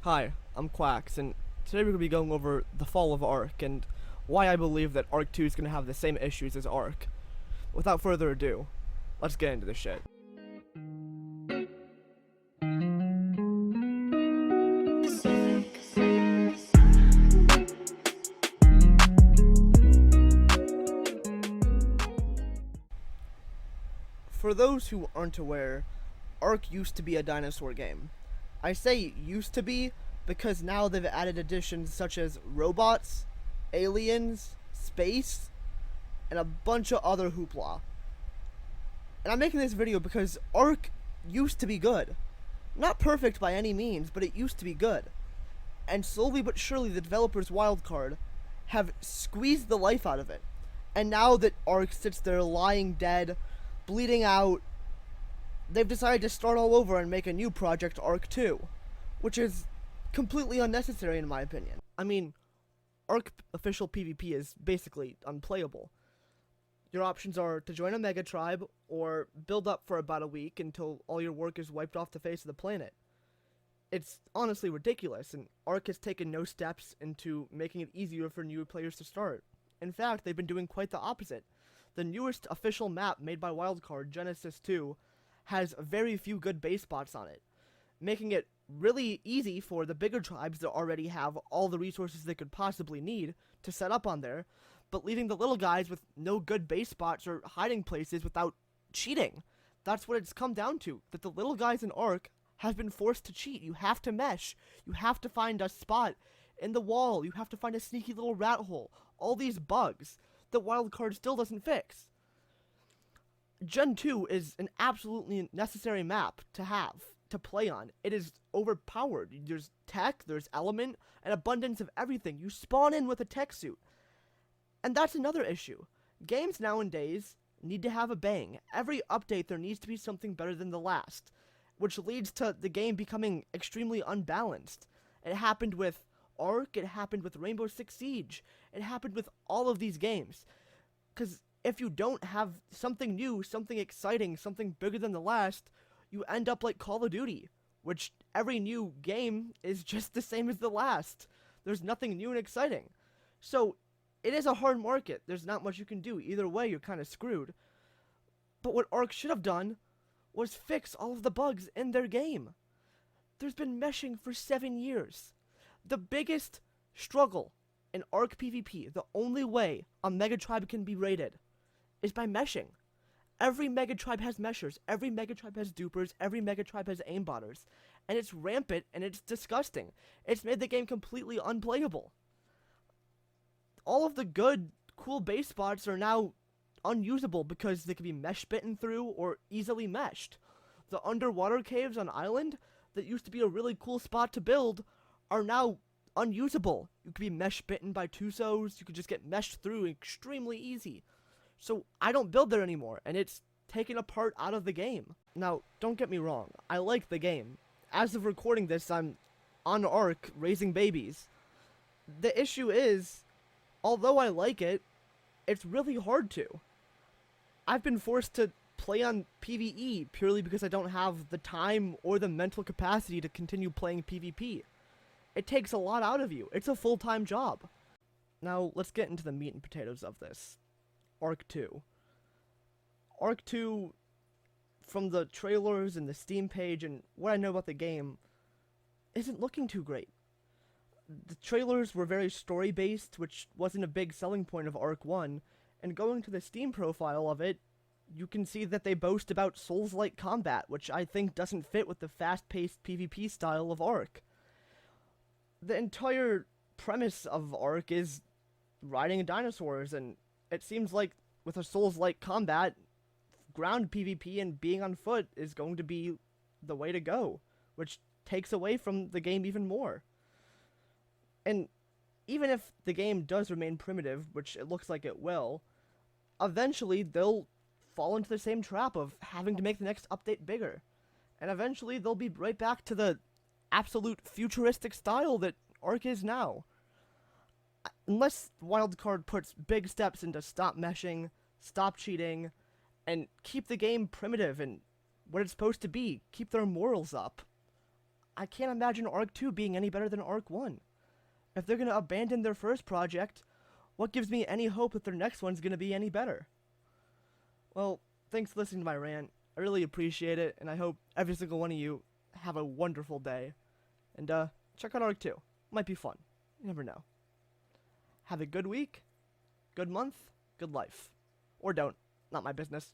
Hi, I'm Quax, and today we're going to be going over the fall of Ark and why I believe that Ark 2 is going to have the same issues as Ark. Without further ado, let's get into this shit. For those who aren't aware, Ark used to be a dinosaur game. I say used to be because now they've added additions such as robots, aliens, space, and a bunch of other hoopla. And I'm making this video because Ark used to be good. Not perfect by any means, but it used to be good. And slowly but surely the developers wildcard have squeezed the life out of it. And now that Ark sits there lying dead, bleeding out, they've decided to start all over and make a new project, Ark 2, which is completely unnecessary in my opinion. I mean, Ark official PvP is basically unplayable. Your options are to join a mega tribe or build up for about a week until all your work is wiped off the face of the planet. It's honestly ridiculous, and Ark has taken no steps into making it easier for new players to start. In fact, they've been doing quite the opposite. The newest official map made by Wildcard, Genesis 2, has very few good base spots on it, making it really easy for the bigger tribes that already have all the resources they could possibly need to set up on there, but leaving the little guys with no good base spots or hiding places without cheating. That's what it's come down to, that the little guys in Ark have been forced to cheat. You have to mesh. You have to find a spot in the wall. You have to find a sneaky little rat hole. All these bugs that Wildcard still doesn't fix. Gen 2 is an absolutely necessary map to have, to play on. It is overpowered. There's tech, there's element, an abundance of everything. You spawn in with a tech suit. And that's another issue. Games nowadays need to have a bang. Every update there needs to be something better than the last, which leads to the game becoming extremely unbalanced. It happened with Ark, it happened with Rainbow Six Siege, it happened with all of these games. Because if you don't have something new, something exciting, something bigger than the last, you end up like Call of Duty, which every new game is just the same as the last. There's nothing new and exciting. So it is a hard market. There's not much you can do. Either way, you're kind of screwed. But what Ark should have done was fix all of the bugs in their game. There's been meshing for 7 years. The biggest struggle in Ark PvP, the only way a mega tribe can be raided, is by meshing. Every mega tribe has meshers, every mega tribe has dupers, every mega tribe has aimbotters, and it's rampant and it's disgusting. It's made the game completely unplayable. All of the good, cool base spots are now unusable because they can be mesh bitten through or easily meshed. The underwater caves on island that used to be a really cool spot to build are now unusable. You could be mesh bitten by Tusos, you could just get meshed through extremely easy. So I don't build there anymore, and it's taken a part out of the game. Now, don't get me wrong, I like the game. As of recording this, I'm on Ark raising babies. The issue is, although I like it, it's really hard to. I've been forced to play on PvE purely because I don't have the time or the mental capacity to continue playing PvP. It takes a lot out of you. It's a full-time job. Now, let's get into the meat and potatoes of this. Ark 2. Ark 2, from the trailers and the Steam page and what I know about the game, isn't looking too great. The trailers were very story-based, which wasn't a big selling point of Ark 1, and going to the Steam profile of it, you can see that they boast about Souls-like combat, which I think doesn't fit with the fast-paced PvP style of Ark. The entire premise of Ark is riding dinosaurs, and it seems like with a Souls-like combat, ground PvP and being on foot is going to be the way to go, which takes away from the game even more. And even if the game does remain primitive, which it looks like it will, eventually they'll fall into the same trap of having to make the next update bigger. And eventually they'll be right back to the absolute futuristic style that Ark is now. Unless Wildcard puts big steps into stop meshing, stop cheating, and keep the game primitive and what it's supposed to be, keep their morals up, I can't imagine Arc 2 being any better than Arc 1. If they're gonna abandon their first project, what gives me any hope that their next one's gonna be any better? Well, thanks for listening to my rant. I really appreciate it, and I hope every single one of you have a wonderful day. And check out Arc 2. Might be fun. You never know. Have a good week, good month, good life. Or don't. Not my business.